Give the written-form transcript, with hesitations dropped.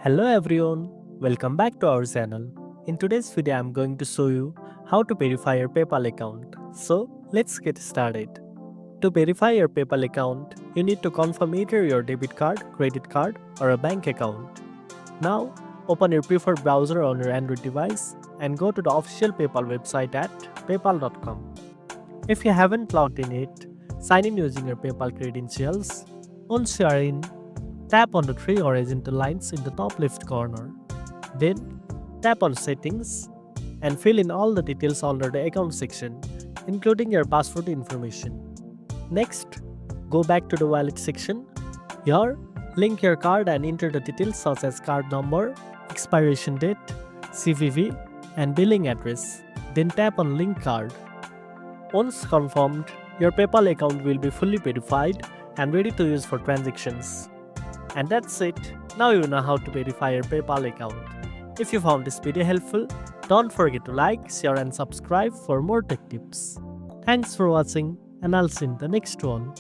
Hello everyone, welcome back to our channel. In today's video I'm going to show you how to verify your PayPal account. So let's get started. To verify your PayPal account, you need to confirm either your debit card, credit card or a bank account. Now open your preferred browser on your Android device and go to the official PayPal website at paypal.com. If you haven't logged in yet, sign in using your PayPal credentials. Once you are in, tap on the three horizontal lines in the top left corner. Then, tap on Settings and fill in all the details under the Account section, including your password information. Next, go back to the Wallet section. Here, link your card and enter the details such as card number, expiration date, CVV, and billing address. Then tap on Link Card. Once confirmed, your PayPal account will be fully verified and ready to use for transactions. And that's it. Now you know how to verify your PayPal account. If you found this video helpful, don't forget to like, share and subscribe for more tech tips. Thanks for watching and I'll see you in the next one.